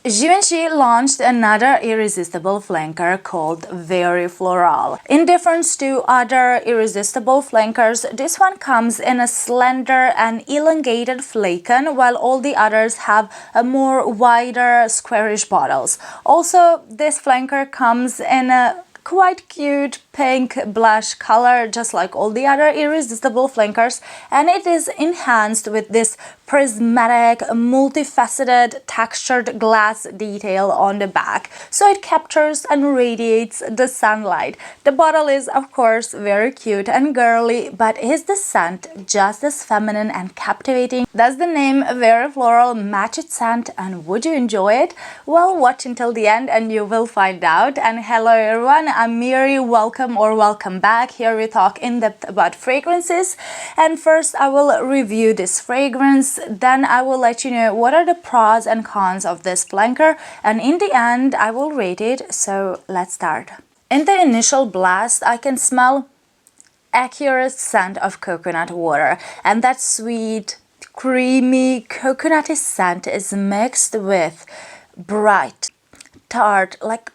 Givenchy launched another irresistible flanker called Very Floral. In difference to other irresistible flankers, this one comes in a slender and elongated flakon, while all the others have a more wider squarish bottles. Also, this flanker comes in a quite cute pink blush color, just like all the other irresistible flankers, and it is enhanced with this prismatic, multifaceted, textured glass detail on the back, so it captures and radiates the sunlight. The bottle is, of course, very cute and girly, but is the scent just as feminine and captivating? Does the name Very Floral match its scent, and would you enjoy it? Well, watch until the end and you will find out. And hello everyone, I'm Miri. Welcome back. Here we talk in depth about fragrances, and first I will review this fragrance, then I will let you know what are the pros and cons of this flanker, and in the end I will rate it. So let's start. In the initial blast I can smell accurate scent of coconut water, and that sweet, creamy coconutty scent is mixed with bright, tart, like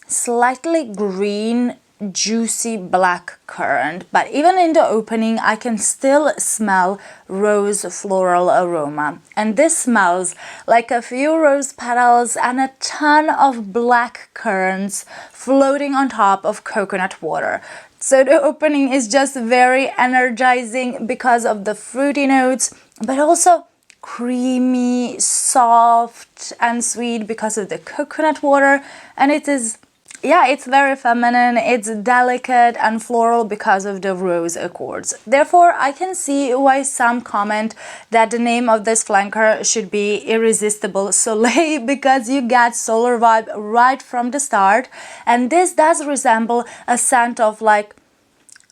slightly green, juicy black currant. But even in the opening I can still smell rose floral aroma, and this smells like a few rose petals and a ton of black currants floating on top of coconut water. So the opening is just very energizing because of the fruity notes, but also creamy, soft and sweet because of the coconut water. And it is, yeah, it's very feminine, it's delicate and floral because of the rose accords. Therefore, I can see why some comment that the name of this flanker should be Irresistible Soleil, because you get solar vibe right from the start. And this does resemble a scent of like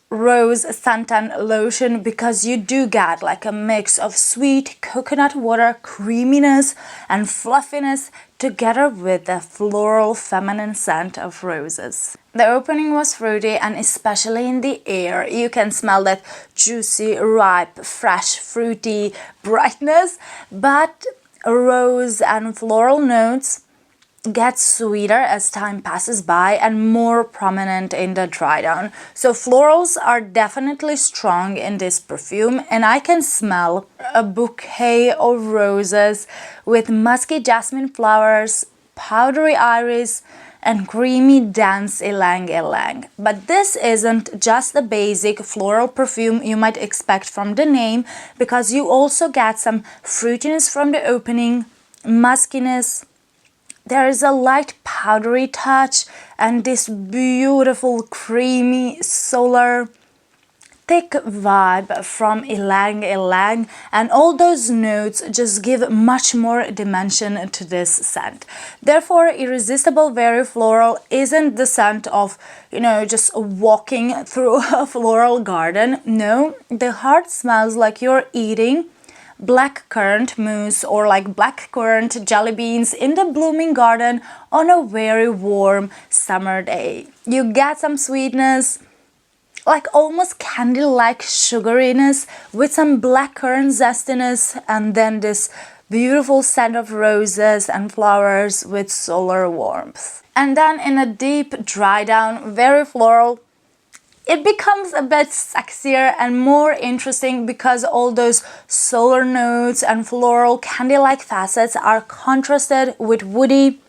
rose suntan lotion, because you do get like a mix of sweet coconut water creaminess and fluffiness together with the floral feminine scent of roses. The opening was fruity, and especially in the air you can smell that juicy, ripe, fresh, fruity brightness, but rose and floral notes get sweeter as time passes by and more prominent in the dry down. So florals are definitely strong in this perfume, and I can smell a bouquet of roses with musky jasmine flowers, powdery iris and creamy dense ylang ylang. But this isn't just the basic floral perfume you might expect from the name, because you also get some fruitiness from the opening, muskiness. There is a light powdery touch and this beautiful creamy solar thick vibe from ylang ylang, and all those notes just give much more dimension to this scent. Therefore, Irresistible Very Floral isn't the scent of, just walking through a floral garden. No, the heart smells like you're eating black currant mousse or like black currant jelly beans in the blooming garden on a very warm summer day. You get some sweetness, like almost candy-like sugariness with some black currant zestiness, and then this beautiful scent of roses and flowers with solar warmth. And then in a deep dry down, Very Floral, it becomes a bit sexier and more interesting because all those solar notes and floral candy-like facets are contrasted with woody,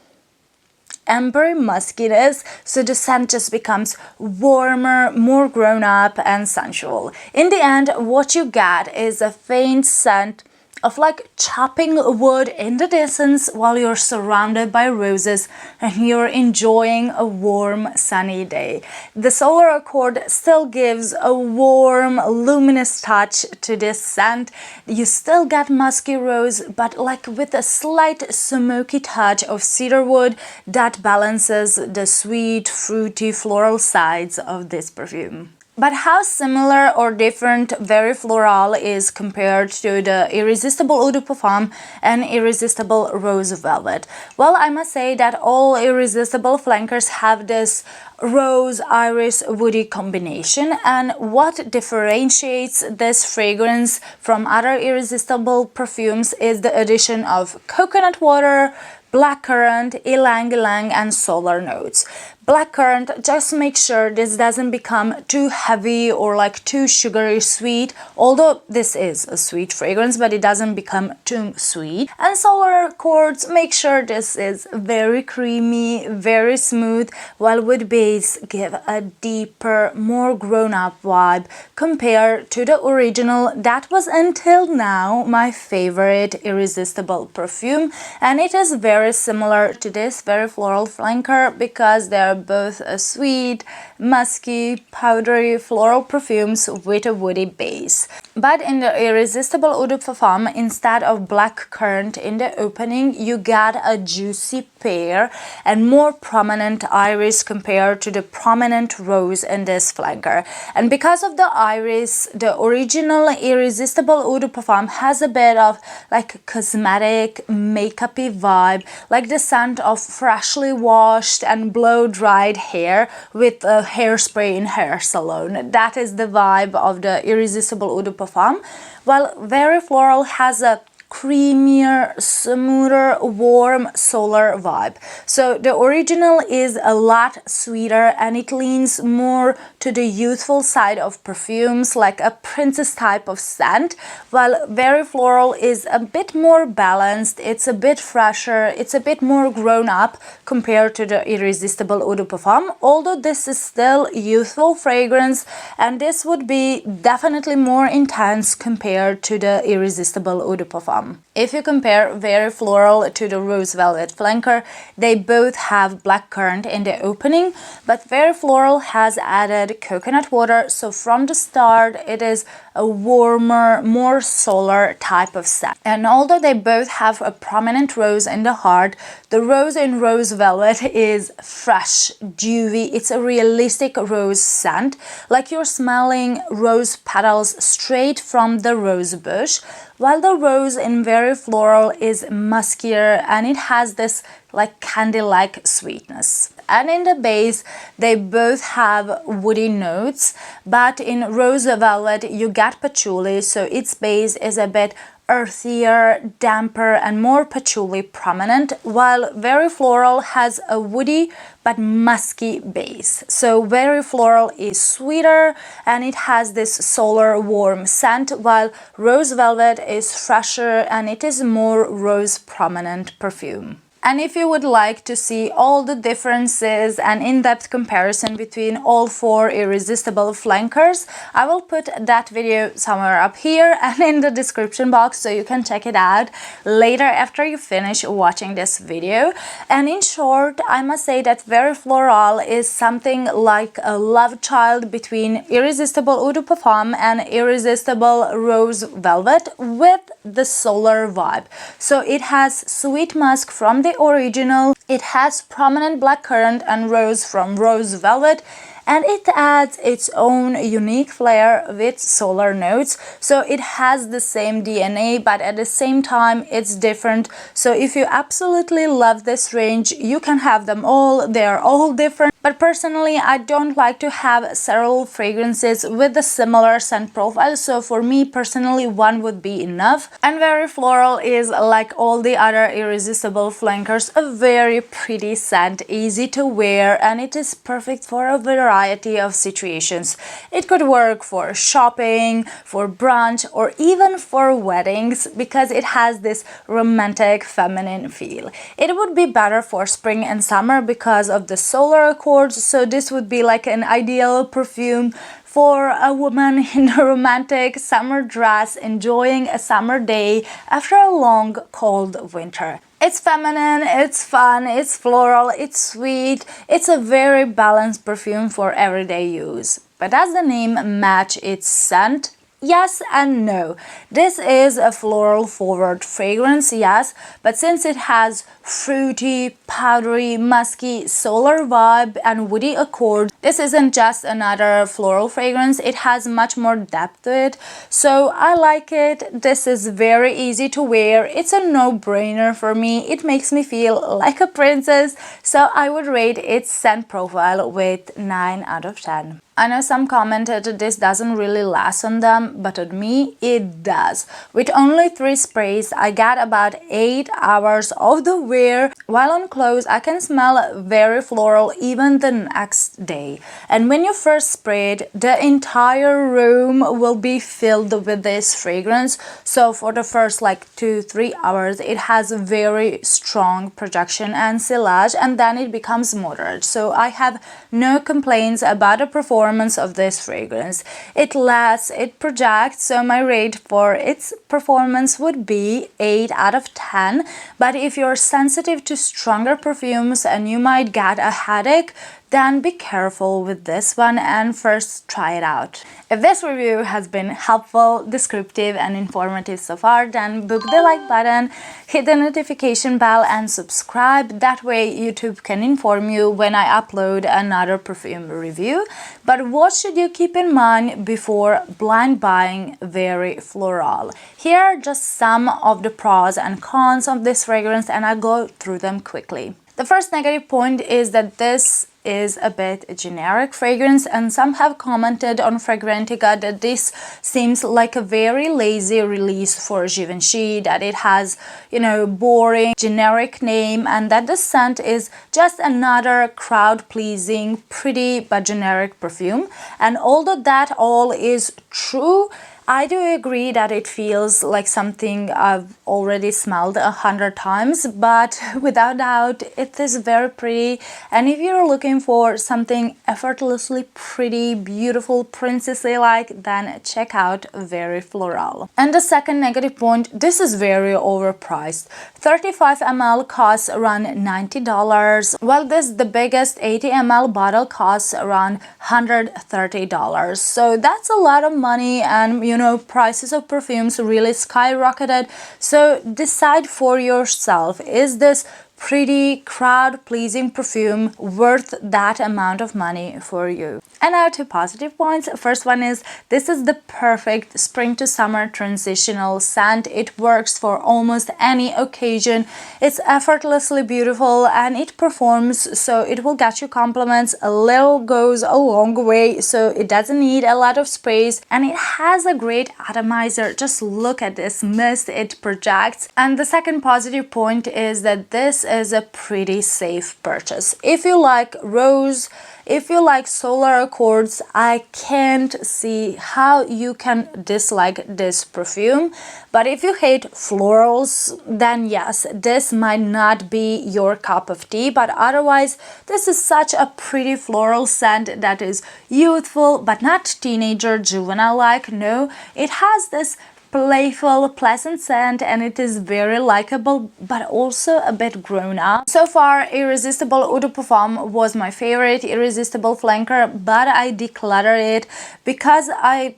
ambery muskiness, so the scent just becomes warmer, more grown-up and sensual. In the end, what you get is a faint scent of like chopping wood in the distance while you're surrounded by roses and you're enjoying a warm sunny day. The solar accord still gives a warm luminous touch to this scent. You still get musky rose, but like with a slight smoky touch of cedarwood that balances the sweet fruity floral sides of this perfume. But how similar or different Very Floral is compared to the Irresistible Eau de Parfum and Irresistible Rose Velvet? Well, I must say that all irresistible flankers have this rose iris woody combination, and what differentiates this fragrance from other irresistible perfumes is the addition of coconut water, blackcurrant, ylang ylang, and solar notes. Blackcurrant, just make sure this doesn't become too heavy or like too sugary sweet, although this is a sweet fragrance, but it doesn't become too sweet. And solar quartz, make sure this is very creamy, very smooth, while wood base give a deeper, more grown-up vibe compared to the original that was until now my favorite Irresistible perfume, and it is very similar to this Very Floral flanker because they're both a sweet, musky, powdery floral perfumes with a woody base. But in the Irresistible Eau de Parfum, instead of blackcurrant in the opening, you get a juicy pear and more prominent iris compared to the prominent rose in this flanker. And because of the iris, the original Irresistible Eau de Parfum has a bit of like cosmetic, makeup-y vibe, like the scent of freshly washed and blow-dried hair with a hairspray in hair salon. That is the vibe of the Irresistible Eau de Parfum, while Very Floral has a creamier, smoother, warm solar vibe. So the original is a lot sweeter and it leans more to the youthful side of perfumes, like a princess type of scent, while Very Floral is a bit more balanced, it's a bit fresher, it's a bit more grown up compared to the Irresistible Eau de Parfum, although this is still youthful fragrance and this would be definitely more intense compared to the Irresistible Eau de Parfum. If you compare Very Floral to the Rose Velvet flanker, they both have blackcurrant in the opening, but Very Floral has added coconut water, so from the start it is a warmer, more solar type of scent. And although they both have a prominent rose in the heart, the rose in Rose Velvet is fresh, dewy, it's a realistic rose scent, like you're smelling rose petals straight from the rose bush, while the rose in Very Floral is muskier and it has this like candy-like sweetness. And in the base, they both have woody notes, but in Rose Velvet you get patchouli, so its base is a bit earthier, damper, and more patchouli prominent, while Very Floral has a woody but musky base. So Very Floral is sweeter and it has this solar warm scent, while Rose Velvet is fresher and it is more rose prominent perfume. And if you would like to see all the differences and in-depth comparison between all four Irresistible flankers, I will put that video somewhere up here and in the description box so you can check it out later after you finish watching this video. And in short, I must say that Very Floral is something like a love child between Irresistible Eau de Parfum and Irresistible Rose Velvet with the solar vibe. So it has sweet musk from the original, it has prominent blackcurrant and rose from Rose Velvet, and it adds its own unique flair with solar notes. So it has the same DNA, but at the same time it's different. So if you absolutely love this range, you can have them all, they're all different. But personally, I don't like to have several fragrances with a similar scent profile, so for me personally one would be enough. And Very Floral is, like all the other Irresistible flankers, a very pretty scent, easy to wear, and it is perfect for a variety of situations. It could work for shopping, for brunch, or even for weddings because it has this romantic feminine feel. It would be better for spring and summer because of the solar accords, so this would be like an ideal perfume for a woman in a romantic summer dress enjoying a summer day after a long cold winter. It's feminine, it's fun, it's floral, it's sweet, it's a very balanced perfume for everyday use. But does the name match its scent? Yes and no. This is a floral forward fragrance, yes, but since it has fruity, powdery, musky, solar vibe and woody accord, this isn't just another floral fragrance, it has much more depth to it. So I like it. This is very easy to wear. It's a no-brainer for me. It makes me feel like a princess, so I would rate its scent profile with 9 out of 10. I know some commented this doesn't really last on them, but on me it does. With only 3 sprays, I get about 8 hours of the wear. While on clothes, I can smell very floral even the next day. And when you first spray it, the entire room will be filled with this fragrance. So for the first like 2-3 hours, it has a very strong projection and sillage, and then it becomes moderate. So I have no complaints about the performance of this fragrance. It lasts, it projects, so my rate for its performance would be 8 out of 10. But if you're sensitive to stronger perfumes and you might get a headache, then be careful with this one and first try it out. If this review has been helpful, descriptive and informative so far, then book the like button, hit the notification bell and subscribe. That way YouTube can inform you when I upload another perfume review. But what should you keep in mind before blind buying Very Floral? Here are just some of the pros and cons of this fragrance, and I'll go through them quickly. The first negative point is that this is a bit generic fragrance, and some have commented on Fragrantica that this seems like a very lazy release for Givenchy, that it has, boring generic name, and that the scent is just another crowd-pleasing, pretty but generic perfume. And although that all is true, I do agree that it feels like something I've already smelled 100 times, but without doubt it is very pretty. And if you're looking for something effortlessly pretty, beautiful, princessy like, then check out Very Floral. And the second negative point, this is very overpriced. 35 ml costs around $90, while the biggest 80 ml bottle costs around $130. So that's a lot of money, and prices of perfumes really skyrocketed. So decide for yourself, is this pretty crowd-pleasing perfume worth that amount of money for you? And now 2 positive points. First one is, this is the perfect spring to summer transitional scent. It works for almost any occasion. It's effortlessly beautiful and it performs, so it will get you compliments. A little goes a long way, so it doesn't need a lot of sprays, and it has a great atomizer. Just look at this mist, it projects. And the second positive point is that this is a pretty safe purchase. If you like rose, if you like solar accords, I can't see how you can dislike this perfume. But if you hate florals, then yes, this might not be your cup of tea. But otherwise, this is such a pretty floral scent that is youthful, but not teenager, juvenile-like. No, it has this playful, pleasant scent, and it is very likable, but also a bit grown up. So far, Irresistible Eau de Parfum was my favorite Irresistible flanker, but I decluttered it because I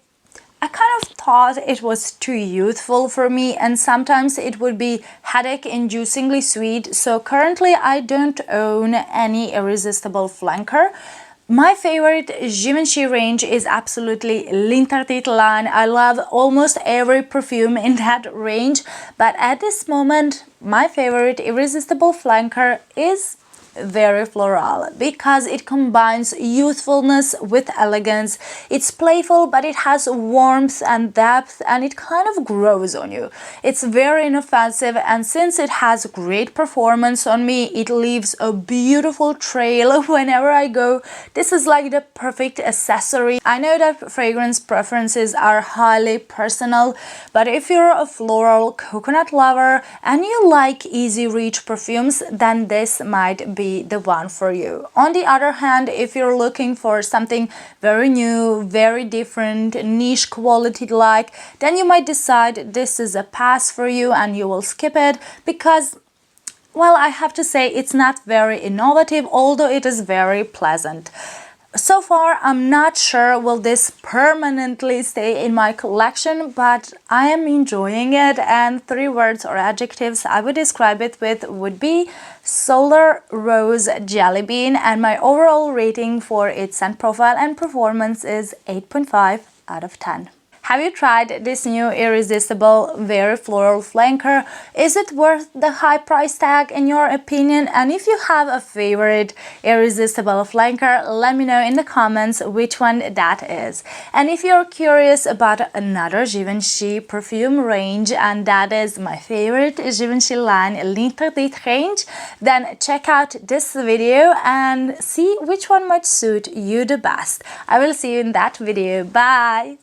kind of thought it was too youthful for me, and sometimes it would be headache-inducingly sweet. So currently, I don't own any Irresistible flanker. My favorite Givenchy range is absolutely L'Interdit line. I love almost every perfume in that range, but at this moment, my favorite Irresistible flanker is Very Floral, because it combines youthfulness with elegance. It's playful, but it has warmth and depth, and it kind of grows on you. It's very inoffensive, and since it has great performance on me, it leaves a beautiful trail whenever I go. This is like the perfect accessory. I know that fragrance preferences are highly personal, but if you're a floral coconut lover and you like easy reach perfumes, then this might be the one for you. On the other hand, if you're looking for something very new, very different, niche quality like, then you might decide this is a pass for you and you will skip it because, well, I have to say it's not very innovative, although it is very pleasant. So far, I'm not sure will this permanently stay in my collection, but I am enjoying it, and 3 words or adjectives I would describe it with would be Solar Rose Jelly Bean, and my overall rating for its scent profile and performance is 8.5 out of 10. Have you tried this new Irresistible Very Floral flanker? Is it worth the high price tag in your opinion? And if you have a favorite Irresistible flanker, let me know in the comments which one that is. And if you're curious about another Givenchy perfume range, and that is my favorite Givenchy line L'Interdit range, then check out this video and see which one might suit you the best. I will see you in that video. Bye!